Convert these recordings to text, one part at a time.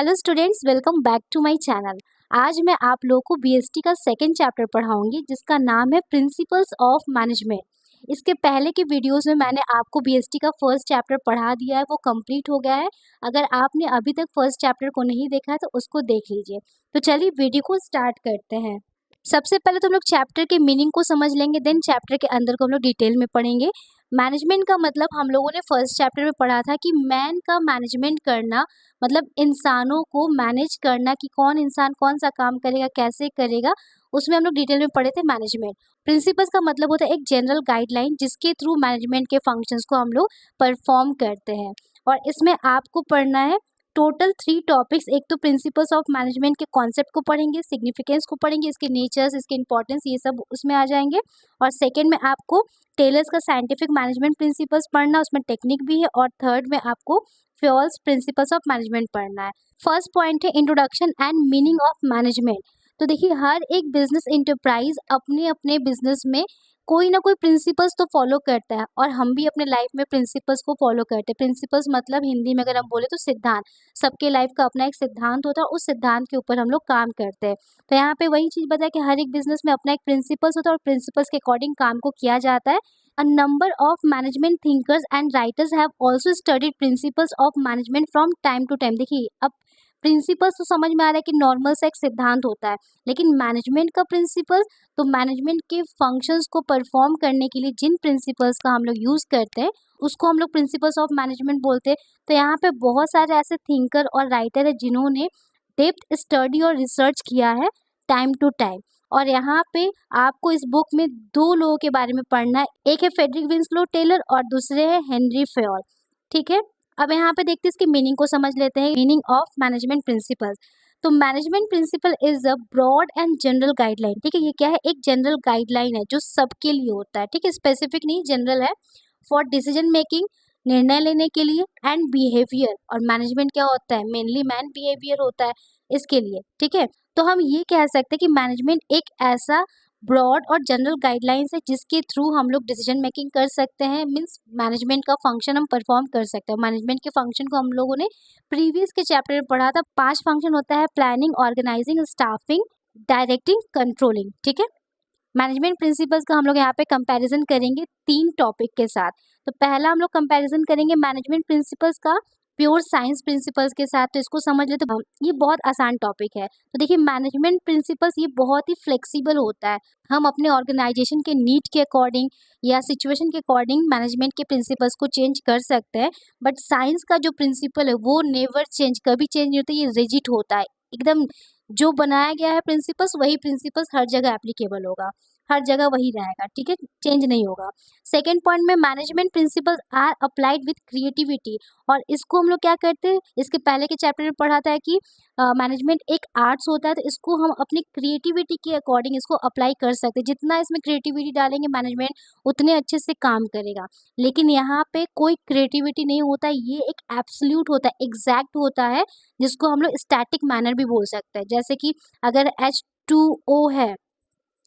Hello students, welcome back to my channel. आज मैं आप लोगों को बीएसटी का सेकंड चैप्टर पढ़ाऊंगी जिसका नाम है प्रिंसिपल्स ऑफ मैनेजमेंट। इसके पहले के वीडियोस में मैंने आपको बीएसटी का फर्स्ट चैप्टर पढ़ा दिया है, वो कंप्लीट हो गया है। अगर आपने अभी तक फर्स्ट चैप्टर को नहीं देखा है तो उसको देख लीजिए। तो चलिए वीडियो को स्टार्ट करते हैं। सबसे पहले तो हम लोग चैप्टर के मीनिंग को समझ लेंगे, देन चैप्टर के अंदर को हम लोग डिटेल में पढ़ेंगे। मैनेजमेंट का मतलब हम लोगों ने फर्स्ट चैप्टर में पढ़ा था कि मैन का मैनेजमेंट करना, मतलब इंसानों को मैनेज करना कि कौन इंसान कौन सा काम करेगा, कैसे करेगा, उसमें हम लोग डिटेल में पढ़े थे मैनेजमेंट। प्रिंसिपल्स का मतलब होता है एक जनरल गाइडलाइन जिसके थ्रू मैनेजमेंट के फंक्शंस को हम लोग परफॉर्म करते हैं। और इसमें आपको पढ़ना है टोटल 3 टॉपिक्स। एक तो प्रिंसिपल्स ऑफ मैनेजमेंट के कॉन्सेप्ट को पढ़ेंगे, सिग्निफिकेंस को पढ़ेंगे, इसके नेचर्स, इसके इंपॉर्टेंस, ये सब उसमें आ जाएंगे। और सेकंड में आपको टेलर्स का साइंटिफिक मैनेजमेंट प्रिंसिपल्स पढ़ना, उसमें टेक्निक भी है। और थर्ड में आपको फ्योल्स प्रिंसिपल्स ऑफ मैनेजमेंट पढ़ना है। फर्स्ट पॉइंट है introduction and meaning of management. तो देखिए, हर एक बिजनेस इंटरप्राइज अपने अपने बिजनेस में कोई ना कोई प्रिंसिपल्स तो फॉलो करता है, और हम भी अपने लाइफ में प्रिंसिपल्स को फॉलो करते हैं। प्रिंसिपल्स मतलब हिंदी में अगर हम बोले तो सिद्धांत। सबके लाइफ का अपना एक सिद्धांत होता है, उस सिद्धांत के ऊपर हम लोग काम करते हैं। तो यहाँ पे वही चीज़ बताया कि हर एक बिजनेस में अपना एक प्रिंसिपल्स होता है और प्रिंसिपल्स के अकॉर्डिंग काम को किया जाता है। A number of management thinkers and writers have also studied principles of management from time to time। देखिए, अब प्रिंसिपल्स तो समझ में आ रहा है कि नॉर्मल सा एक सिद्धांत होता है, लेकिन मैनेजमेंट का प्रिंसिपल्स तो मैनेजमेंट के फंक्शंस को परफॉर्म करने के लिए जिन प्रिंसिपल्स का हम लोग यूज़ करते हैं उसको हम लोग प्रिंसिपल्स ऑफ मैनेजमेंट बोलते हैं। तो यहाँ पे बहुत सारे ऐसे थिंकर और राइटर है जिन्होंने डेप्थ स्टडी और रिसर्च किया है टाइम टू टाइम। और यहाँ पे आपको इस बुक में 2 लोगों के बारे में पढ़ना है। एक है फ्रेडरिक विंसलो टेलर और दूसरे है हेनरी फेयोल। ठीक है, अब यहाँ पे देखते हैं इसके मीनिंग को समझ लेते हैं। Meaning of management principles. तो management principle is a broad and general guideline. ठीक है, ये क्या है? एक जनरल गाइडलाइन है जो सबके लिए होता है। ठीक है, स्पेसिफिक नहीं, जनरल है। फॉर डिसीजन मेकिंग, निर्णय लेने के लिए, एंड बिहेवियर। और मैनेजमेंट क्या होता है? मेनली मैन बिहेवियर होता है इसके लिए। ठीक है, तो हम ये कह सकते हैं कि मैनेजमेंट एक ऐसा ब्रॉड और जनरल गाइडलाइंस है जिसके थ्रू हम लोग डिसीजन मेकिंग कर सकते हैं। मीन्स मैनेजमेंट का फंक्शन हम परफॉर्म कर सकते हैं। मैनेजमेंट के फंक्शन को हम लोगों ने प्रीवियस के चैप्टर में पढ़ा था। 5 फंक्शन होता है: planning, organising, staffing, directing, controlling. ठीक है, मैनेजमेंट प्रिंसिपल्स का हम लोग यहाँ पे कंपैरिजन करेंगे 3 टॉपिक के साथ। तो पहला हम लोग कंपैरिजन करेंगे मैनेजमेंट प्रिंसिपल्स का प्योर साइंस प्रिंसिपल्स के साथ। तो इसको समझ ले, तो ये बहुत आसान टॉपिक है। तो देखिए, मैनेजमेंट प्रिंसिपल्स ये बहुत ही फ्लेक्सिबल होता है। हम अपने ऑर्गेनाइजेशन के नीड के अकॉर्डिंग या सिचुएशन के अकॉर्डिंग मैनेजमेंट के प्रिंसिपल्स को चेंज कर सकते हैं। बट साइंस का जो प्रिंसिपल है वो नेवर चेंज, कभी चेंज नहीं होता। ये रिजिड होता है एकदम। जो बनाया गया है प्रिंसिपल्स, वही प्रिंसिपल्स हर जगह एप्लीकेबल होगा, हर जगह वही रहेगा। ठीक है, चेंज नहीं होगा। सेकेंड पॉइंट में management principles are applied with creativity. और इसको हम लोग क्या करते हैं, इसके पहले के चैप्टर में पढ़ा था कि मैनेजमेंट एक आर्ट्स होता है, तो इसको हम अपनी क्रिएटिविटी के अकॉर्डिंग इसको अप्लाई कर सकते हैं। जितना इसमें क्रिएटिविटी डालेंगे मैनेजमेंट उतने अच्छे से काम करेगा। लेकिन यहाँ पे कोई क्रिएटिविटी नहीं होता है, ये एक एब्सोल्यूट होता है, एग्जैक्ट होता है, जिसको हम लोग स्टैटिक मैनर भी बोल सकते हैं। जैसे कि अगर H2O है,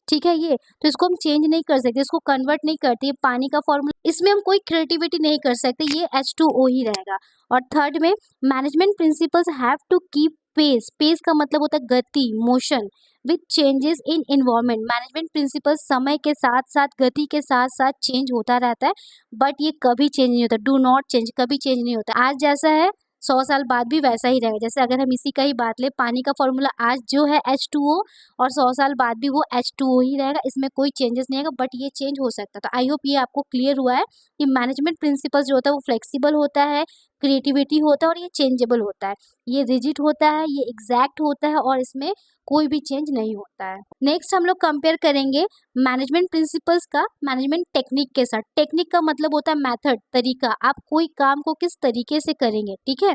ठीक है, ये तो इसको हम चेंज नहीं कर सकते, इसको कन्वर्ट नहीं करते, ये पानी का फॉर्मूला, इसमें हम कोई क्रिएटिविटी नहीं कर सकते, ये H2O ही रहेगा। और थर्ड में management principles have to keep pace. Pace का मतलब होता है गति, motion with changes in environment. Management principles समय के साथ साथ, गति के साथ साथ चेंज होता रहता है, बट ये कभी चेंज नहीं होता। डू नॉट चेंज, कभी चेंज नहीं होता। आज जैसा है 100 साल बाद भी वैसा ही रहेगा। जैसे अगर हम इसी का ही बात लें, पानी का फॉर्मूला आज जो है H2O, और 100 साल बाद भी वो H2O ही रहेगा, इसमें कोई चेंजेस नहीं आएगा। बट ये चेंज हो सकता है। तो आई होप ये आपको क्लियर हुआ है कि मैनेजमेंट प्रिंसिपल्स जो होता है वो फ्लेक्सिबल होता है, क्रिएटिविटी होता है, और ये चेंजेबल होता है। ये रिजिड होता है, ये एग्जैक्ट होता है, और इसमें कोई भी चेंज नहीं होता है। नेक्स्ट हम लोग कंपेयर करेंगे मैनेजमेंट प्रिंसिपल्स का मैनेजमेंट टेक्निक के साथ। टेक्निक का मतलब होता है मेथड, तरीका, आप कोई काम को किस तरीके से करेंगे। ठीक है,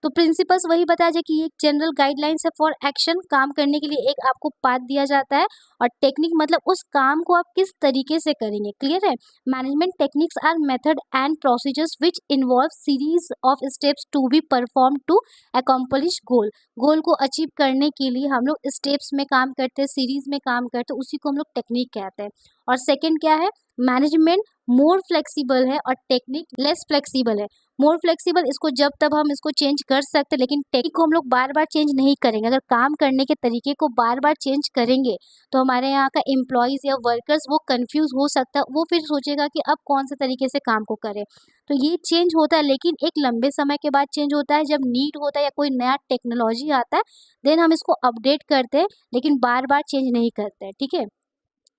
तो प्रिंसिपल्स वही बताया जाए कि ये एक जनरल गाइडलाइंस है फॉर एक्शन। काम करने के लिए एक आपको पाथ दिया जाता है, और टेक्निक मतलब उस काम को आप किस तरीके से करेंगे। क्लियर है? Management techniques are method and procedures which involve series of steps to be perform to accomplish goal. Goal को अचीव करने के लिए हम लोग स्टेप्स में काम करते हैं, सीरीज में काम करते हैं, उसी को हम लोग टेक्निक कहते हैं। और सेकंड क्या है? मैनेजमेंट मोर फ्लेक्सिबल है और टेक्निक लेस फ्लेक्सिबल है। मोर फ्लेक्सिबल इसको जब तब हम इसको चेंज कर सकते हैं, लेकिन टेक्निक को हम लोग बार बार चेंज नहीं करेंगे। अगर काम करने के तरीके को बार बार चेंज करेंगे तो हमारे यहाँ का एम्प्लॉयज़ या वर्कर्स वो कंफ्यूज हो सकता है, वो फिर सोचेगा कि अब कौन से तरीके से काम को करें। तो ये चेंज होता है, लेकिन एक लंबे समय के बाद चेंज होता है, जब नीड होता है या कोई नया टेक्नोलॉजी आता है, देन हम इसको अपडेट करते हैं, लेकिन बार बार चेंज नहीं करते हैं। ठीक है,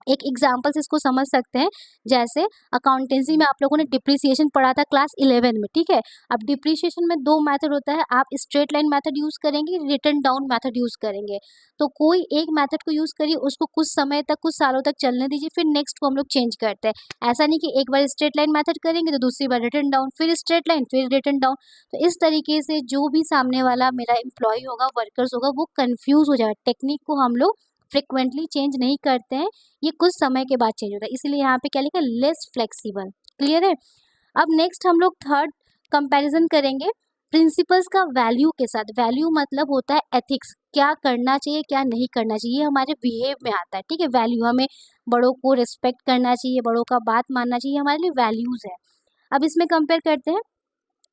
एक एग्जाम्पल से इसको समझ सकते हैं। जैसे अकाउंटेंसी में आप लोगों ने डिप्रिसिएशन पढ़ा था क्लास 11 में। ठीक है, अब डिप्रिसिएशन में दो मेथड होता है, आप स्ट्रेट लाइन मेथड यूज करेंगे, रिटर्न डाउन मेथड यूज करेंगे। तो कोई एक मेथड को यूज करिए, उसको कुछ समय तक, कुछ सालों तक चलने दीजिए, फिर नेक्स्ट को हम लोग चेंज करते हैं। ऐसा नहीं कि एक बार स्ट्रेट लाइन मेथड करेंगे तो दूसरी बार रिटर्न डाउन, फिर स्ट्रेट लाइन, फिर रिटर्न डाउन। तो इस तरीके से जो भी सामने वाला मेरा एम्प्लॉय होगा, वर्कर्स होगा, वो कंफ्यूज हो जाएगा। टेक्निक को हम लोग फ्रिक्वेंटली चेंज नहीं करते हैं, ये कुछ समय के बाद चेंज होता है, इसलिए यहाँ पे क्या लिखा है, लेस फ्लेक्सिबल। क्लियर है। अब नेक्स्ट हम लोग थर्ड कंपैरिजन करेंगे प्रिंसिपल्स का वैल्यू के साथ। वैल्यू मतलब होता है एथिक्स, क्या करना चाहिए क्या नहीं करना चाहिए, ये हमारे बिहेव में आता है। ठीक है, वैल्यू, हमें बड़ों को रिस्पेक्ट करना चाहिए, बड़ों का बात मानना चाहिए, हमारे लिए वैल्यूज है। अब इसमें कंपेयर करते हैं,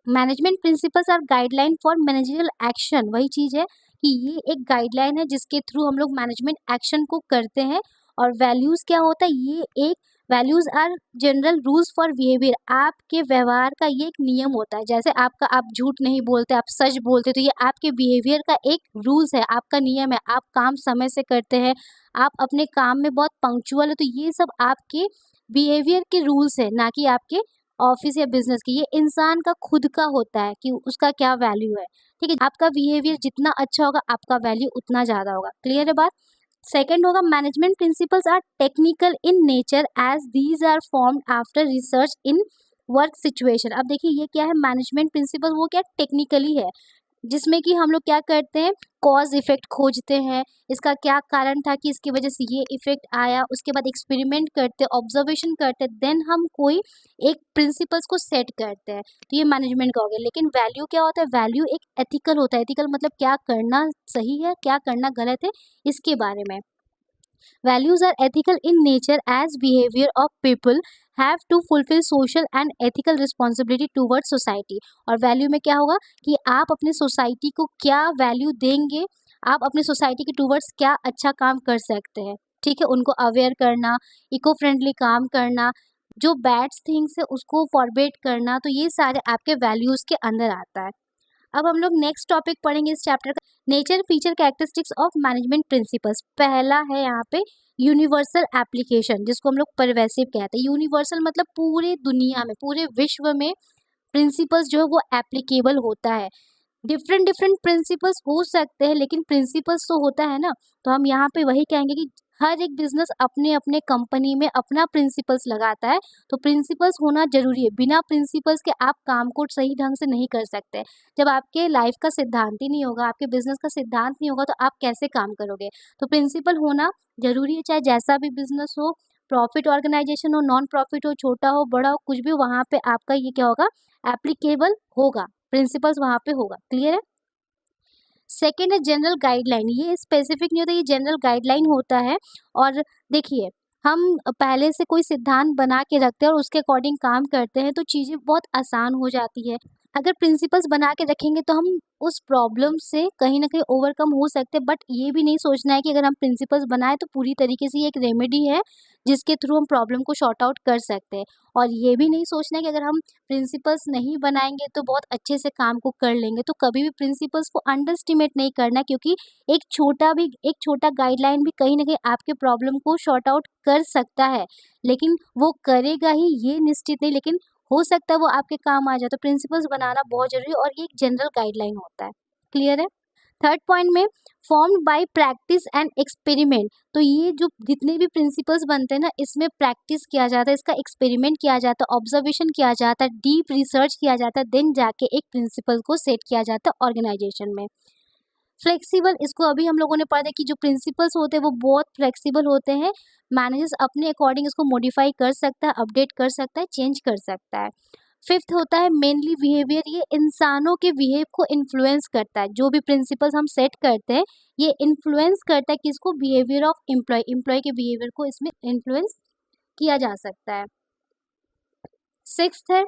management principles are guideline for managerial action. वही चीज़ है कि ये एक गाइडलाइन है जिसके थ्रू हम लोग मैनेजमेंट एक्शन को करते हैं। और वैल्यूज़ क्या होता है, ये एक values are general rules for behaviour, आपके व्यवहार का ये एक नियम होता है। जैसे आपका, आप झूठ नहीं बोलते, आप सच बोलते, तो ये आपके बिहेवियर का एक रूल्स है, आपका नियम है। आप काम समय से करते हैं, आप अपने काम में बहुत पंक्चुअल है, तो ये सब आपके बिहेवियर के रूल्स है, ना कि आपके ऑफिस या बिजनेस की। ये इंसान का खुद का होता है कि उसका क्या वैल्यू है। ठीक है, आपका बिहेवियर जितना अच्छा होगा, आपका वैल्यू उतना ज़्यादा होगा। क्लियर है बात। सेकंड होगा, management principles are technical in nature as these are formed after research in work situation. अब देखिए, ये क्या है, मैनेजमेंट प्रिंसिपल वो क्या टेक्निकली है, जिसमें कि हम लोग क्या करते हैं, कॉज इफेक्ट खोजते हैं, इसका क्या कारण था कि इसकी वजह से ये इफेक्ट आया, उसके बाद एक्सपेरिमेंट करते हैं, ऑब्जर्वेशन करते हैं, देन हम कोई एक प्रिंसिपल्स को सेट करते हैं। तो ये मैनेजमेंट का हो गया। लेकिन वैल्यू क्या होता है, वैल्यू एक एथिकल होता है। एथिकल मतलब क्या करना सही है, क्या करना गलत है, इसके बारे में। Values are ethical in nature as behavior of people have to fulfill social and ethical responsibility towards society। और वैल्यू में क्या होगा कि आप अपने सोसाइटी को क्या वैल्यू देंगे, आप अपने सोसाइटी के टूवर्ड्स क्या अच्छा काम कर सकते हैं। ठीक है, उनको अवेयर करना, इको फ्रेंडली काम करना, जो बैड थिंग्स है उसको फॉरबिड करना, तो ये सारे आपके वैल्यूज़ के अंदर आता है। अब हम लोग नेक्स्ट टॉपिक पढ़ेंगे इस चैप्टर का, nature feature characteristics of management principles. पहला है यहाँ पे यूनिवर्सल एप्लीकेशन, जिसको हम लोग परवेसिव कहते हैं। यूनिवर्सल मतलब पूरे दुनिया में, पूरे विश्व में प्रिंसिपल्स जो है वो एप्लीकेबल होता है। डिफरेंट डिफरेंट प्रिंसिपल्स हो सकते हैं, लेकिन प्रिंसिपल्स तो होता है ना। तो हम यहाँ पे वही कहेंगे कि हर एक बिजनेस अपने अपने कंपनी में अपना प्रिंसिपल्स लगाता है, तो प्रिंसिपल्स होना जरूरी है। बिना प्रिंसिपल्स के आप काम को सही ढंग से नहीं कर सकते। जब आपके लाइफ का सिद्धांत ही नहीं होगा, आपके बिजनेस का सिद्धांत नहीं होगा, तो आप कैसे काम करोगे। तो प्रिंसिपल होना जरूरी है, चाहे जैसा भी बिजनेस हो, प्रॉफिट ऑर्गेनाइजेशन हो, नॉन प्रॉफिट हो, छोटा हो बड़ा हो, कुछ भी, वहाँ पे आपका ये क्या होगा, एप्लीकेबल होगा, प्रिंसिपल्स वहाँ पे होगा। क्लियर है। सेकेंड है जनरल गाइडलाइन, ये स्पेसिफिक नहीं होता, ये जनरल गाइडलाइन होता है। और देखिए, हम पहले से कोई सिद्धांत बना के रखते हैं और उसके अकॉर्डिंग काम करते हैं, तो चीज़ें बहुत आसान हो जाती है। अगर प्रिंसिपल्स बना के रखेंगे तो हम उस प्रॉब्लम से कहीं ना कहीं ओवरकम हो सकते हैं, बट ये भी नहीं सोचना है कि अगर हम प्रिंसिपल्स बनाए तो पूरी तरीके से ये एक रेमेडी है जिसके थ्रू हम प्रॉब्लम को शॉर्ट आउट कर सकते हैं। और ये भी नहीं सोचना है कि अगर हम प्रिंसिपल्स नहीं बनाएंगे तो बहुत अच्छे से काम को कर लेंगे। तो कभी भी प्रिंसिपल्स को अंडर एस्टिमेट नहीं करना, क्योंकि एक छोटा गाइडलाइन भी कहीं ना कहीं आपके प्रॉब्लम को शॉर्ट आउट कर सकता है, लेकिन वो करेगा ही ये निश्चित नहीं, लेकिन हो सकता है वो आपके काम आ जाए। तो प्रिंसिपल्स बनाना बहुत जरूरी है, और ये एक जनरल गाइडलाइन होता है। क्लियर है। थर्ड पॉइंट में, formed by practice and experiment. तो ये जो जितने भी प्रिंसिपल्स बनते हैं ना, इसमें प्रैक्टिस किया जाता है, इसका एक्सपेरिमेंट किया जाता है, ऑब्जर्वेशन किया जाता है, डीप रिसर्च किया जाता है, देन जाके एक प्रिंसिपल को सेट किया जाता है ऑर्गेनाइजेशन में। फ्लेक्सिबल, इसको अभी हम लोगों ने पढ़ा था कि जो प्रिंसिपल्स होते हैं वो बहुत फ्लेक्सिबल होते हैं। मैनेजर्स अपने अकॉर्डिंग इसको मॉडिफाई कर सकता है, अपडेट कर सकता है, चेंज कर सकता है। फिफ्थ होता है मेनली बिहेवियर, ये इंसानों के बिहेव को इन्फ्लुएंस करता है। जो भी प्रिंसिपल्स हम सेट करते हैं ये इन्फ्लुएंस करता है किसको, बिहेवियर ऑफ एम्प्लॉय, एम्प्लॉय के बिहेवियर को इसमें इन्फ्लुएंस किया जा सकता है। सिक्स्थ है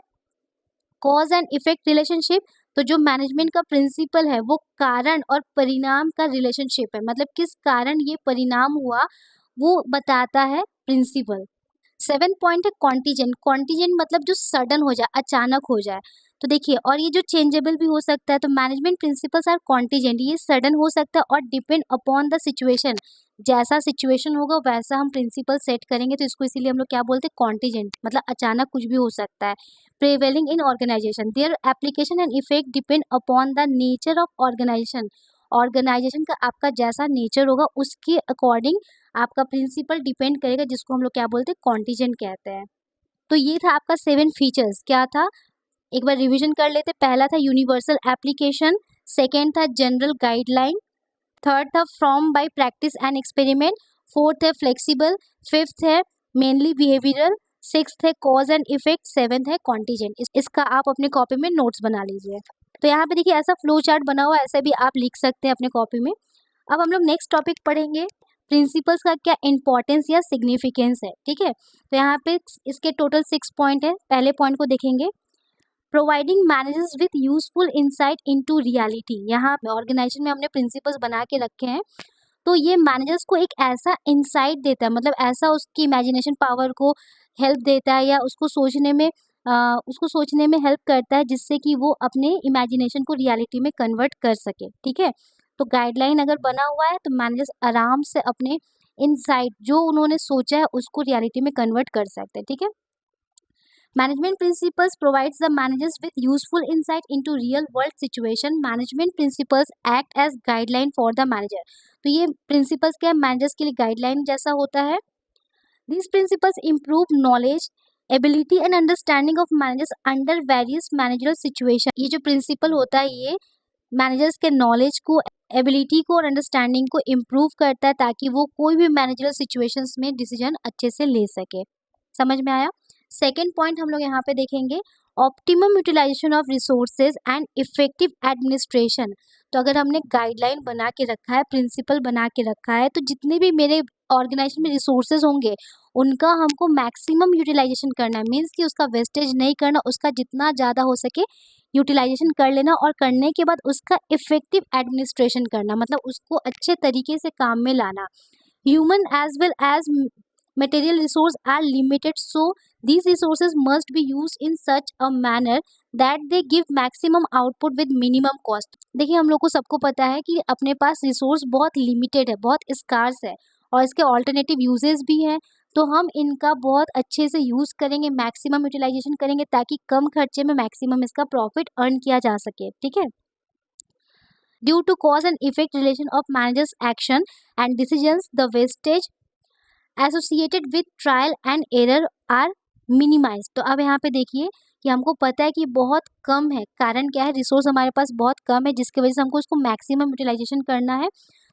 कॉज एंड इफेक्ट रिलेशनशिप, तो जो मैनेजमेंट का प्रिंसिपल है वो कारण और परिणाम का रिलेशनशिप है, मतलब किस कारण ये परिणाम हुआ वो बताता है प्रिंसिपल। 7 पॉइंट है कॉन्टीजेंट। कॉन्टीजेंट मतलब जो सडन हो जाए, अचानक हो जाए। तो देखिए, और ये जो चेंजेबल भी हो सकता है, तो मैनेजमेंट प्रिंसिपल्स आर कॉन्टीजेंट, ये सडन हो सकता है और डिपेंड अपॉन द सिचुएशन, जैसा सिचुएशन होगा वैसा हम प्रिंसिपल सेट करेंगे, तो इसको इसीलिए हम लोग क्या बोलते हैं, कॉन्टीजेंट, मतलब अचानक कुछ भी हो सकता है। Prevailing in organisation, their application and effect depend upon the nature of organisation. Organisation का आपका जैसा नेचर होगा उसके अकॉर्डिंग आपका प्रिंसिपल डिपेंड करेगा, जिसको हम लोग क्या बोलते हैं, कॉन्टीजेंट कहते हैं। तो ये था आपका 7 फीचर्स। क्या था, एक बार रिवीजन कर लेते। पहला था यूनिवर्सल एप्लीकेशन, सेकेंड था जनरल गाइडलाइन, थर्ड था from by practice and experiment, fourth है फ्लेक्सिबल, फिफ्थ है मेनली बिहेवियरल, सिक्स्थ है कॉज एंड इफेक्ट, सेवेंथ है कॉन्टीजेंट। इसका आप अपने कॉपी में नोट्स बना लीजिए। तो यहाँ पे देखिए ऐसा फ्लो चार्ट बना हुआ है, ऐसा भी आप लिख सकते हैं अपने कॉपी में। अब हम लोग नेक्स्ट टॉपिक पढ़ेंगे, प्रिंसिपल्स का क्या इंपॉर्टेंस या सिग्निफिकेंस है। ठीक है, तो यहाँ पे इसके टोटल 6 पॉइंट है। पहले पॉइंट को देखेंगे, providing managers with useful insight into reality. यहाँ ऑर्गेनाइजेशन में हमने प्रिंसिपल्स बना के रखे हैं, तो ये मैनेजर्स को एक ऐसा इंसाइट देता है, मतलब ऐसा उसकी इमेजिनेशन पावर को हेल्प देता है, या उसको सोचने में हेल्प करता है, जिससे कि वो अपने इमेजिनेशन को रियलिटी में कन्वर्ट कर सके। ठीक है, तो गाइडलाइन अगर बना हुआ है तो मैनेजर्स आराम से अपने इंसाइट जो उन्होंने सोचा है उसको रियलिटी में कन्वर्ट कर सकते हैं। ठीक है, Management principles provides the managers with useful insight into real world situation. Management principles act as guideline for the manager. तो ये principles क्या है, managers के लिए guideline जैसा होता है. These principles improve knowledge, ability and understanding of managers under various managerial situations. ये जो principle होता है ये managers के knowledge को, ability को और understanding को improve करता है, ताकि वो कोई भी managerial situations में decision अच्छे से ले सके. समझ में आया? सेकेंड पॉइंट हम लोग यहाँ पे देखेंगे, optimum utilisation of resources and effective administration. तो अगर हमने गाइडलाइन बना के रखा है, प्रिंसिपल बना के रखा है, तो जितने भी मेरे ऑर्गेनाइजेशन में रिसोर्सेज होंगे उनका हमको मैक्सिमम यूटिलाइजेशन करना है, मीन्स कि उसका वेस्टेज नहीं करना, उसका जितना ज़्यादा हो सके यूटिलाइजेशन कर लेना, और करने के बाद उसका इफेक्टिव एडमिनिस्ट्रेशन करना, मतलब उसको अच्छे तरीके से काम में लाना। Human as well as material resources are limited, so these resources must be used in such a manner that they give maximum output with minimum cost. देखिए, हम लोग को सबको पता है कि अपने पास रिसोर्स बहुत लिमिटेड है, बहुत स्कार्स है, और इसके ऑल्टरनेटिव यूजेस भी हैं, तो हम इनका बहुत अच्छे से यूज़ करेंगे, मैक्सिमम यूटिलाइजेशन करेंगे, ताकि कम खर्चे में मैक्सिमम इसका प्रॉफिट अर्न किया जा सके। ठीक है, due to cause and effect relation of managers action and decisions, the wastage associated with trial and error are minimise. तो अब यहाँ पे देखिए कि हमको पता है कि बहुत कम है, कारण क्या है, रिसोर्स हमारे पास बहुत कम है, जिसकी वजह से हमको उसको मैक्सिमम यूटिलाइजेशन करना है।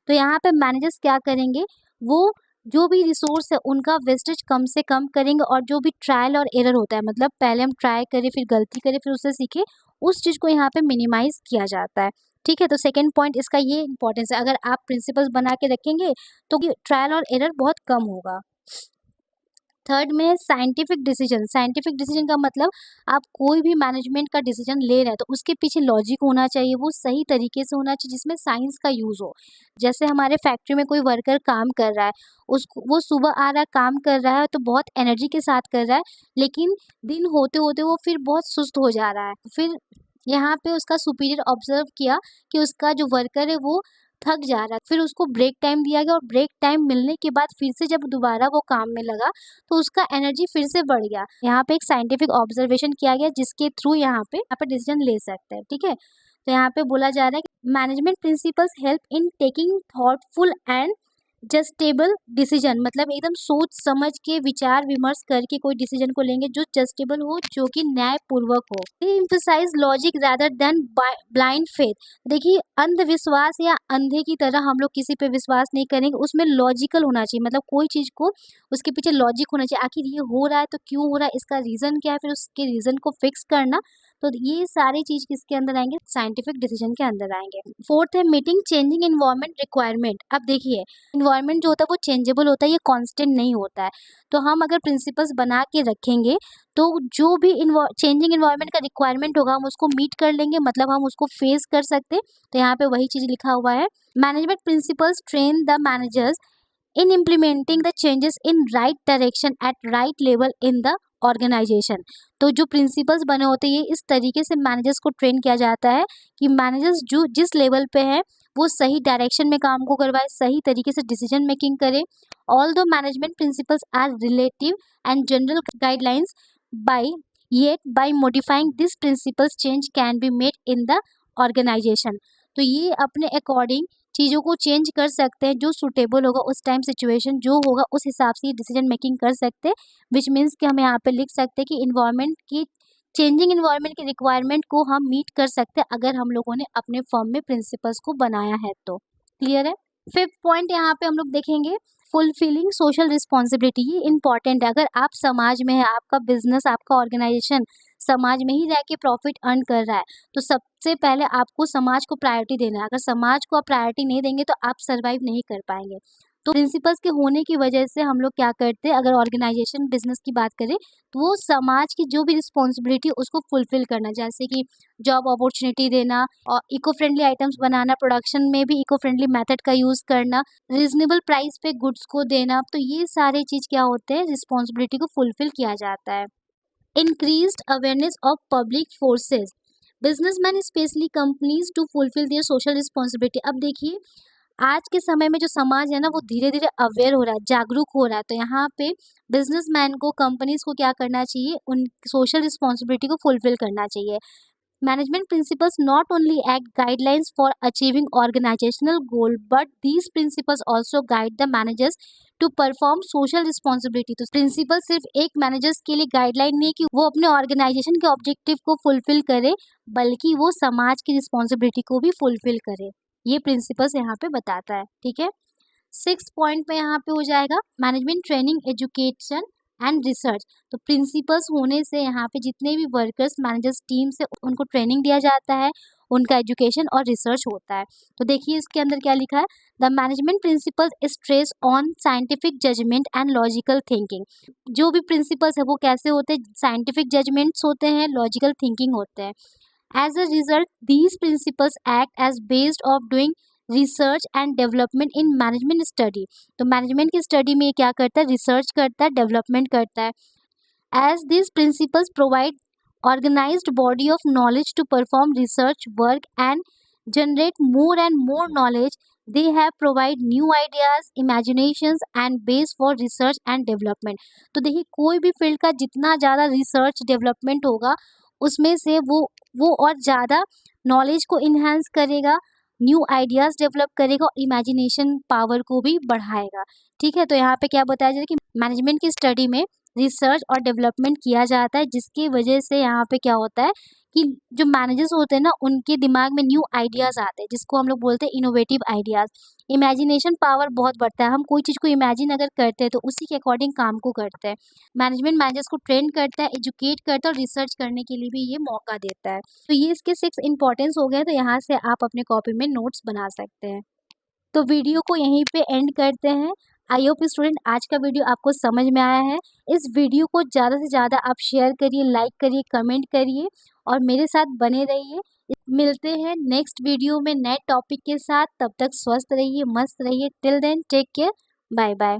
तो यहाँ पे मैनेजर्स क्या करेंगे, वो जो भी रिसोर्स है उनका वेस्टेज कम से कम करेंगे, और जो भी ट्रायल और एरर होता है, मतलब पहले हम ट्राई करें, फिर गलती करें, फिर उससे सीखे, उस चीज़ को यहाँ पे मिनिमाइज किया जाता है। ठीक है, तो सेकेंड पॉइंट इसका ये इंपॉर्टेंस है, अगर आप प्रिंसिपल्स बना के रखेंगे तो ट्रायल और एरर बहुत कम होगा। थर्ड में साइंटिफिक डिसीजन। साइंटिफिक डिसीजन का मतलब आप कोई भी मैनेजमेंट का डिसीजन ले रहे हैं तो उसके पीछे लॉजिक होना चाहिए, वो सही तरीके से होना चाहिए, जिसमें साइंस का यूज़ हो। जैसे हमारे फैक्ट्री में कोई वर्कर काम कर रहा है, उसको वो सुबह आ रहा है, काम कर रहा है, तो बहुत एनर्जी के साथ कर रहा है, लेकिन दिन होते होते वो फिर बहुत सुस्त हो जा रहा है। फिर यहाँ पे उसका सुपीरियर ऑब्जर्व किया कि उसका जो वर्कर है वो थक जा रहा है, फिर उसको ब्रेक टाइम दिया गया, और ब्रेक टाइम मिलने के बाद फिर से जब दोबारा वो काम में लगा तो उसका एनर्जी फिर से बढ़ गया। यहाँ पे एक साइंटिफिक ऑब्जर्वेशन किया गया, जिसके थ्रू यहाँ पे डिसीजन ले सकते हैं। ठीक है, तो यहाँ पे बोला जा रहा है कि management principles help in taking thoughtful and justifiable decision, मतलब एकदम सोच समझ के विचार विमर्श करके कोई डिसीजन को लेंगे जो जस्टेबल हो, जो कि न्यायपूर्वक हो। They emphasise logic rather than blind faith. देखिए, अंधविश्वास या अंधे की तरह हम लोग किसी पे विश्वास नहीं करेंगे, उसमें लॉजिकल होना चाहिए, मतलब कोई चीज़ को उसके पीछे लॉजिक होना चाहिए, आखिर ये हो रहा है तो क्यों हो रहा है, इसका रीज़न क्या है, फिर उसके रीज़न को फिक्स करना, तो ये सारी चीज़ किसके अंदर आएंगे, साइंटिफिक डिसीजन के अंदर आएंगे। फोर्थ है मीटिंग चेंजिंग इन्वायरमेंट रिक्वायरमेंट। अब देखिए इन्वायरमेंट जो होता है वो चेंजेबल होता है, ये कांस्टेंट नहीं होता है। तो हम अगर प्रिंसिपल्स बना के रखेंगे तो जो भी चेंजिंग इन्वायरमेंट का रिक्वायरमेंट होगा हम उसको मीट कर लेंगे, मतलब हम उसको फेस कर सकते। तो यहाँ पे वही चीज़ लिखा हुआ है, management principles train the managers in implementing the changes in right direction at right level in the organisation. तो जो प्रिंसिपल्स बने होते हैं ये इस तरीके से मैनेजर्स को ट्रेन किया जाता है कि मैनेजर्स जो जिस लेवल पे है वो सही डायरेक्शन में काम को करवाए, सही तरीके से डिसीजन मेकिंग करे। Although management principles are relative and general guidelines by yet by modifying this principles change can be made in the organisation. तो ये अपने अकॉर्डिंग चीज़ों को चेंज कर सकते हैं, जो सूटेबल होगा उस टाइम सिचुएशन जो होगा उस हिसाब से डिसीजन मेकिंग कर सकते हैं। विच मीन्स कि हम यहाँ पे लिख सकते हैं कि इन्वायरमेंट की चेंजिंग इन्वायरमेंट की रिक्वायरमेंट को हम मीट कर सकते हैं अगर हम लोगों ने अपने फर्म में प्रिंसिपल्स को बनाया है तो। क्लियर है। फिफ्थ पॉइंट यहाँ पे हम लोग देखेंगे फुलफिलिंग सोशल रिस्पॉन्सिबिलिटी। ये इंपॉर्टेंट है। अगर आप समाज में है, आपका बिजनेस आपका ऑर्गेनाइजेशन समाज में ही रह के प्रॉफिट अर्न कर रहा है तो सबसे पहले आपको समाज को प्रायोरिटी देना है। अगर समाज को आप प्रायोरिटी नहीं देंगे तो आप सर्वाइव नहीं कर पाएंगे। तो प्रिंसिपल्स के होने की वजह से हम लोग क्या करते हैं, अगर ऑर्गेनाइजेशन बिजनेस की बात करें तो वो समाज की जो भी रिस्पॉन्सिबिलिटी उसको फुलफिल करना, जैसे कि जॉब अपॉर्चुनिटी देना और इको फ्रेंडली आइटम्स बनाना, प्रोडक्शन में भी इको फ्रेंडली मेथड का यूज़ करना, रीजनेबल प्राइस पे गुड्स को देना। तो ये सारे चीज़ क्या होते हैं, रिस्पॉन्सिबिलिटी को फुलफिल किया जाता है। increased awareness of public forces businessmen specially companies to fulfil their social responsibility. अब देखिए आज के समय में जो समाज है ना वो धीरे धीरे अवेयर हो रहा है, जागरूक हो रहा है। तो यहाँ पे बिजनेसमैन को कंपनीज को क्या करना चाहिए, उन सोशल रिस्पॉन्सिबिलिटी को फुलफिल करना चाहिए। Management principles not only act guidelines for achieving organizational goal, but these principles also guide the managers to perform social responsibility। तो प्रिंसिपल सिर्फ एक मैनेजर्स के लिए गाइडलाइन नहीं कि वो अपने ऑर्गेनाइजेशन के ऑब्जेक्टिव को फुलफिल करे, बल्कि वो समाज की रिस्पॉन्सिबिलिटी को भी फुलफिल करे। ये प्रिंसिपल्स यहाँ पे बताता है। ठीक है। सिक्स पॉइंट में यहाँ पे हो जाएगा management training education and research. तो प्रिंसिपल्स होने से यहाँ पे जितने भी वर्कर्स मैनेजर्स टीम से उनको ट्रेनिंग दिया जाता है, उनका एजुकेशन और रिसर्च होता है। तो देखिए इसके अंदर क्या लिखा है, the management principle stress on scientific judgement and logical thinking. जो भी प्रिंसिपल्स है वो कैसे होते हैं, साइंटिफिक जजमेंट्स होते हैं, लॉजिकल थिंकिंग होते हैं। As a result these principles act as based of doing research and development in management study. तो मैनेजमेंट की स्टडी में ये क्या करता है, रिसर्च करता है, डेवलपमेंट करता है। As this principles provide organized body of knowledge to perform research work and generate more and more knowledge, they have provide new ideas, imaginations and base for research and development। तो देखिए कोई भी field का जितना ज़्यादा research development होगा उसमें से वो और ज़्यादा नॉलेज को इन्हांस करेगा, न्यू आइडियाज़ डेवलप करेगा और इमेजिनेशन पावर को भी बढ़ाएगा। ठीक है। तो यहाँ पे क्या बताया जा रहा है कि मैनेजमेंट की स्टडी में रिसर्च और डेवलपमेंट किया जाता है, जिसकी वजह से यहाँ पे क्या होता है कि जो मैनेजर्स होते हैं ना उनके दिमाग में न्यू आइडियाज़ आते हैं, जिसको हम लोग बोलते हैं इनोवेटिव आइडियाज़। इमेजिनेशन पावर बहुत बढ़ता है। हम कोई चीज़ को इमेजिन अगर करते हैं तो उसी के अकॉर्डिंग काम को करते हैं। मैनेजमेंट मैनेजर्स को ट्रेन करता है, एजुकेट करता है और रिसर्च करने के लिए भी ये मौका देता है। तो ये इसके 6 इंपॉर्टेंस हो गए। तो यहाँ से आप अपने कॉपी में नोट्स बना सकते हैं। तो वीडियो को यहीं पे एंड करते हैं। आई होप स्टूडेंट आज का वीडियो आपको समझ में आया है। इस वीडियो को ज़्यादा से ज़्यादा आप शेयर करिए, लाइक करिए, कमेंट करिए और मेरे साथ बने रहिए। मिलते हैं नेक्स्ट वीडियो में नए टॉपिक के साथ। तब तक स्वस्थ रहिए, मस्त रहिए। Till then take care, bye bye.